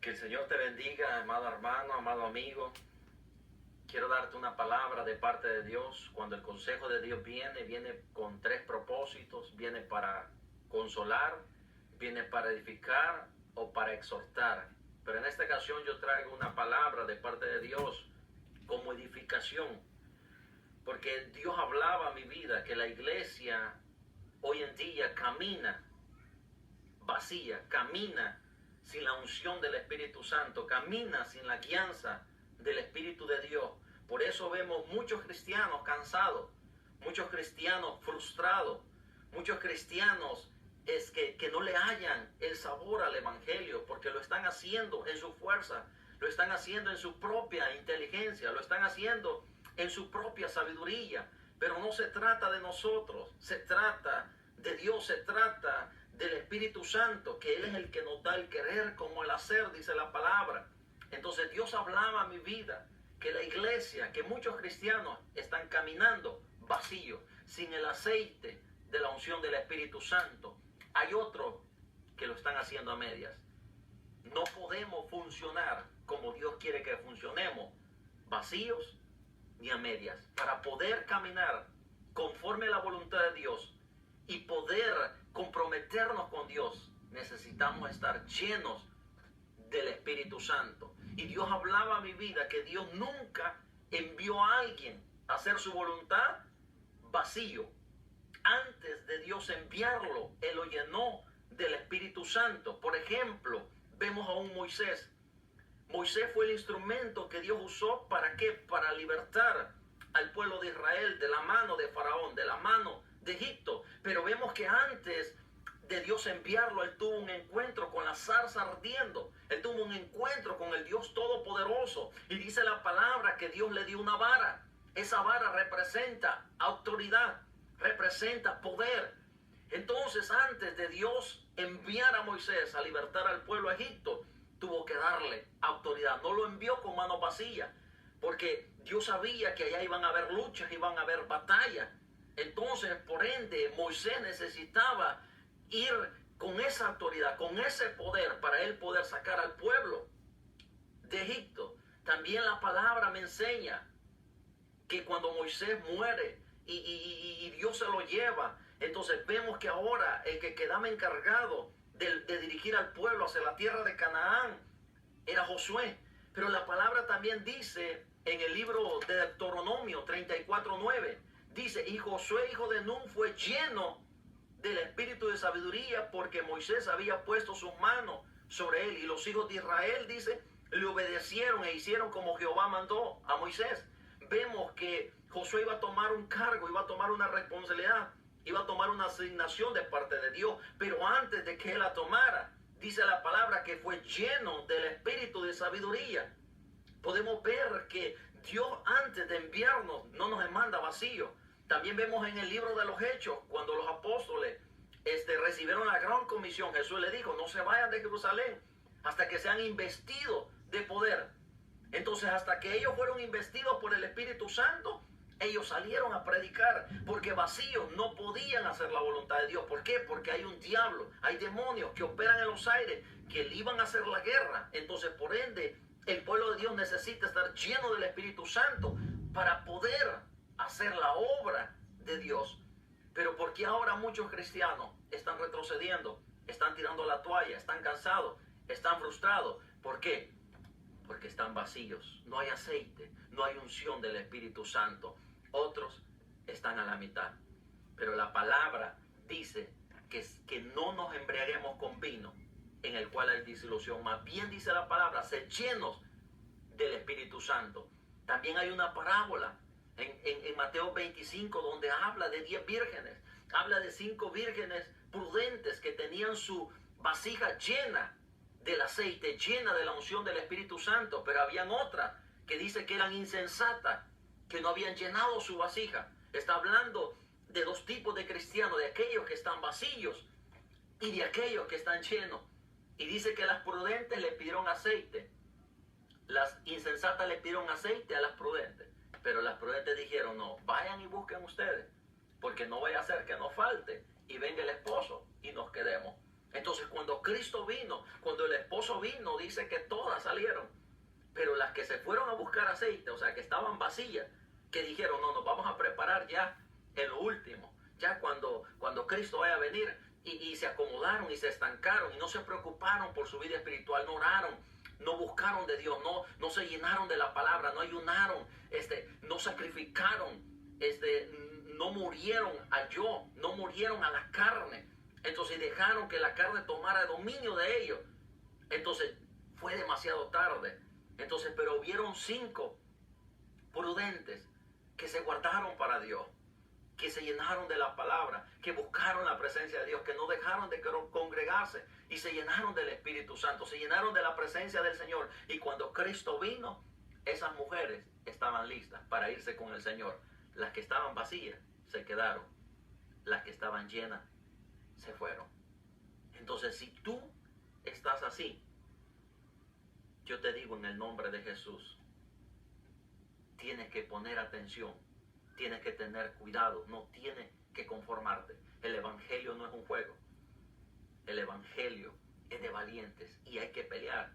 Que el Señor te bendiga, amado hermano, amado amigo. Quiero darte una palabra de parte de Dios. Cuando el consejo de Dios viene con tres propósitos. Viene para consolar, viene para edificar o para exhortar. Pero en esta ocasión yo traigo una palabra de parte de Dios como edificación. Porque Dios hablaba a mi vida que la iglesia hoy en día camina vacía, camina sin la unción del Espíritu Santo, camina sin la guianza del Espíritu de Dios. Por eso vemos muchos cristianos cansados, muchos cristianos frustrados, muchos cristianos que no le hallan el sabor al Evangelio, porque lo están haciendo en su fuerza, lo están haciendo en su propia inteligencia, lo están haciendo en su propia sabiduría. Pero no se trata de nosotros, se trata de Dios, se trata del Espíritu Santo, que Él es el que nos da el querer como el hacer, dice la palabra. Entonces Dios hablaba a mi vida que la iglesia, que muchos cristianos están caminando vacíos, sin el aceite de la unción del Espíritu Santo. Hay otros que lo están haciendo a medias. No podemos funcionar como Dios quiere que funcionemos, vacíos ni a medias. Para poder caminar conforme a la voluntad de Dios y poder comprometernos con Dios, necesitamos estar llenos del Espíritu Santo. Y Dios hablaba a mi vida que Dios nunca envió a alguien a hacer su voluntad vacío. Antes de Dios enviarlo, Él lo llenó del Espíritu Santo. Por ejemplo, vemos a un Moisés. Moisés fue el instrumento que Dios usó, ¿para qué? Para libertar al pueblo de Israel de la mano de Faraón, de la mano de Egipto. Pero vemos que antes de Dios enviarlo, Él tuvo un encuentro con la zarza ardiendo. Él tuvo un encuentro con el Dios Todopoderoso. Y dice la palabra que Dios le dio una vara. Esa vara representa autoridad, representa poder. Entonces, antes de Dios enviar a Moisés a libertar al pueblo a Egipto, tuvo que darle autoridad. No lo envió con mano vacía, porque Dios sabía que allá iban a haber luchas, iban a haber batallas. Entonces, por ende, Moisés necesitaba ir con esa autoridad, con ese poder, para él poder sacar al pueblo de Egipto. También la palabra me enseña que cuando Moisés muere y Dios se lo lleva, entonces vemos que ahora el que quedaba encargado de dirigir al pueblo hacia la tierra de Canaán era Josué. Pero la palabra también dice en el libro de Deuteronomio 34:9, dice: y Josué hijo de Nun fue lleno del espíritu de sabiduría, porque Moisés había puesto sus manos sobre él. Y los hijos de Israel, dice, le obedecieron e hicieron como Jehová mandó a Moisés. Vemos que Josué iba a tomar un cargo, iba a tomar una responsabilidad, iba a tomar una asignación de parte de Dios. Pero antes de que él la tomara, dice la palabra que fue lleno del espíritu de sabiduría. Podemos ver que Dios, antes de enviarnos, no nos manda vacío. También vemos en el libro de los Hechos, cuando los apóstoles recibieron la gran comisión, Jesús le dijo: no se vayan de Jerusalén hasta que sean investidos de poder. Entonces, hasta que ellos fueron investidos por el Espíritu Santo, ellos salieron a predicar, porque vacíos no podían hacer la voluntad de Dios. ¿Por qué? Porque hay un diablo, hay demonios que operan en los aires, que le iban a hacer la guerra. Entonces, por ende, el pueblo de Dios necesita estar lleno del Espíritu Santo para poder hacer la obra de Dios. Pero ¿por qué ahora muchos cristianos están retrocediendo? Están tirando la toalla, están cansados, están frustrados. ¿Por qué? Porque están vacíos. No hay aceite, no hay unción del Espíritu Santo. Otros están a la mitad. Pero la palabra dice que no nos embriaguemos con vino, en el cual hay disolución. Más bien dice la palabra: sed llenos del Espíritu Santo. También hay una parábola en Mateo 25, donde habla de 10 vírgenes. Habla de 5 vírgenes prudentes que tenían su vasija llena del aceite, llena de la unción del Espíritu Santo. Pero habían otras que dice que eran insensatas, que no habían llenado su vasija. Está hablando de dos tipos de cristianos: de aquellos que están vacíos y de aquellos que están llenos. Y dice que las prudentes le pidieron aceite, las insensatas le pidieron aceite a las prudentes. Pero las prudentes dijeron: no, vayan y busquen ustedes, porque no vaya a ser que nos falte y venga el esposo y nos quedemos. Entonces cuando Cristo vino, cuando el esposo vino, dice que todas salieron. Pero las que se fueron a buscar aceite, o sea, que estaban vacías, que dijeron, no, nos vamos a preparar ya en lo último. Ya cuando Cristo vaya a venir, y se acomodaron y se estancaron y no se preocuparon por su vida espiritual, no oraron, no buscaron de Dios, no se llenaron de la palabra, no ayunaron, no sacrificaron, no murieron al yo, no murieron a la carne. Entonces dejaron que la carne tomara dominio de ellos. Entonces fue demasiado tarde. Entonces, pero hubieron 5 prudentes que se guardaron para Dios, que se llenaron de la palabra, que buscaron la presencia de Dios, que no dejaron de congregarse y se llenaron del Espíritu Santo, se llenaron de la presencia del Señor. Y cuando Cristo vino, esas mujeres estaban listas para irse con el Señor. Las que estaban vacías se quedaron, las que estaban llenas se fueron. Entonces, si tú estás así, yo te digo en el nombre de Jesús, tienes que poner atención, tienes que tener cuidado, no tienes que conformarte. El evangelio no es un juego. El evangelio es de valientes y hay que pelear,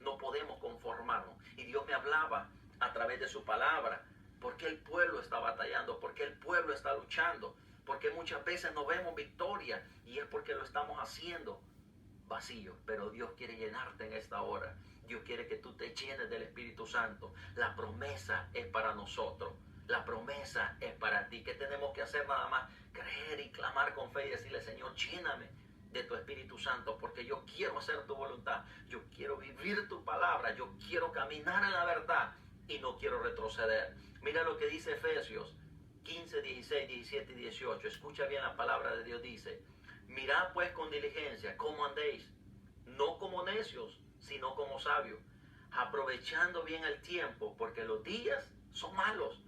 no podemos conformarnos. Y Dios me hablaba a través de su palabra, porque el pueblo está batallando, porque el pueblo está luchando, porque muchas veces no vemos victoria y es porque lo estamos haciendo vacío. Pero Dios quiere llenarte en esta hora. Dios quiere que tú te llenes del Espíritu Santo. La promesa es para nosotros. La promesa es para ti. ¿Qué tenemos que hacer? Nada más creer y clamar con fe y decirle, Señor, lléname de tu Espíritu Santo, porque yo quiero hacer tu voluntad. Yo quiero vivir tu palabra. Yo quiero caminar en la verdad y no quiero retroceder. Mira lo que dice Efesios 15, 16, 17 y 18. Escucha bien la palabra de Dios. Dice, mirad pues con diligencia cómo andéis, no como necios, sino como sabios, aprovechando bien el tiempo, porque los días son malos.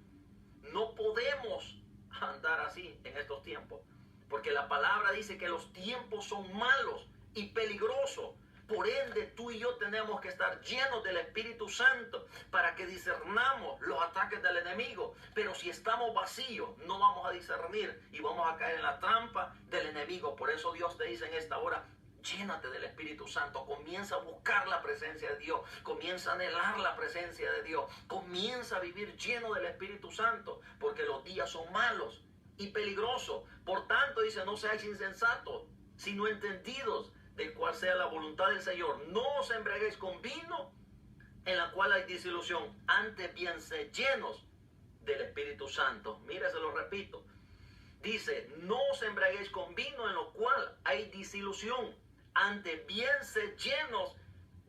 No podemos andar así en estos tiempos, porque la palabra dice que los tiempos son malos y peligrosos. Por ende, tú y yo tenemos que estar llenos del Espíritu Santo para que discernamos los ataques del enemigo. Pero si estamos vacíos, no vamos a discernir y vamos a caer en la trampa del enemigo. Por eso Dios te dice en esta hora, llénate del Espíritu Santo, comienza a buscar la presencia de Dios, comienza a anhelar la presencia de Dios, comienza a vivir lleno del Espíritu Santo, porque los días son malos y peligrosos. Por tanto, dice, no seáis insensatos, sino entendidos de cuál sea la voluntad del Señor. No os embriaguéis con vino, en la cual hay disilusión, antes bien sed llenos del Espíritu Santo. Mira, se lo repito. Dice, no os embriaguéis con vino, en lo cual hay disilusión, antes bien sed llenos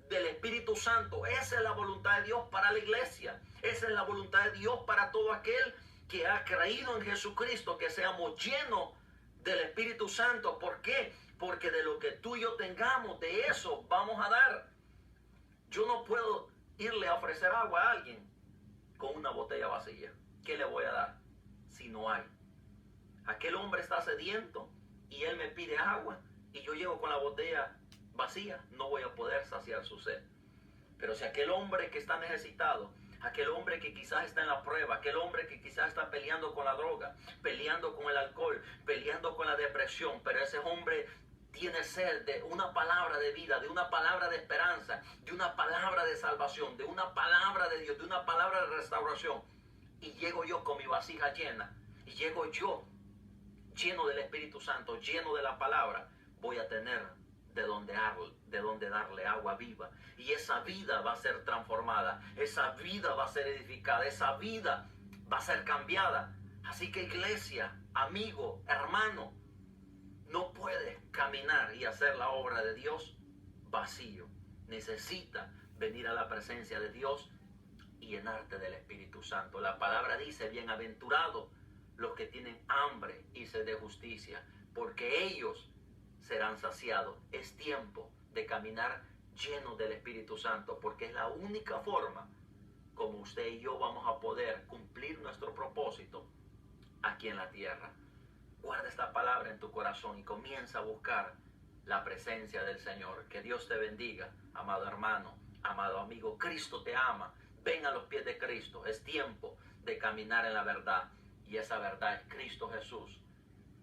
del Espíritu Santo. Esa es la voluntad de Dios para la iglesia. Esa es la voluntad de Dios para todo aquel que ha creído en Jesucristo, que seamos llenos del Espíritu Santo. ¿Por qué? Porque de lo que tú y yo tengamos, de eso vamos a dar. Yo no puedo irle a ofrecer agua a alguien con una botella vacía. ¿Qué le voy a dar si no hay? Aquel hombre está sediento y él me pide agua y yo llego con la botella vacía, no voy a poder saciar su sed. Pero si aquel hombre que está necesitado, aquel hombre que quizás está en la prueba, aquel hombre que quizás está peleando con la droga, peleando con el alcohol, peleando con la depresión, pero ese hombre tiene sed de una palabra de vida, de una palabra de esperanza, de una palabra de salvación, de una palabra de Dios, de una palabra de restauración. Y llego yo con mi vasija llena, y llego yo lleno del Espíritu Santo, lleno de la palabra, voy a tener de donde darle agua viva. Y esa vida va a ser transformada, esa vida va a ser edificada, esa vida va a ser cambiada. Así que iglesia, amigo, hermano, no puedes caminar y hacer la obra de Dios vacío. Necesita venir a la presencia de Dios y llenarte del Espíritu Santo. La palabra dice, bienaventurados los que tienen hambre y sed de justicia, porque ellos serán saciados. Es tiempo de caminar llenos del Espíritu Santo, porque es la única forma como usted y yo vamos a poder cumplir nuestro propósito aquí en la tierra. Guarda esta palabra en tu corazón y comienza a buscar la presencia del Señor. Que Dios te bendiga, amado hermano, amado amigo. Cristo te ama. Ven a los pies de Cristo. Es tiempo de caminar en la verdad. Y esa verdad es Cristo Jesús,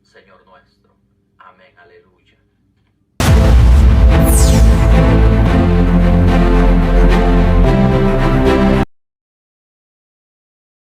Señor nuestro. Amén, aleluya.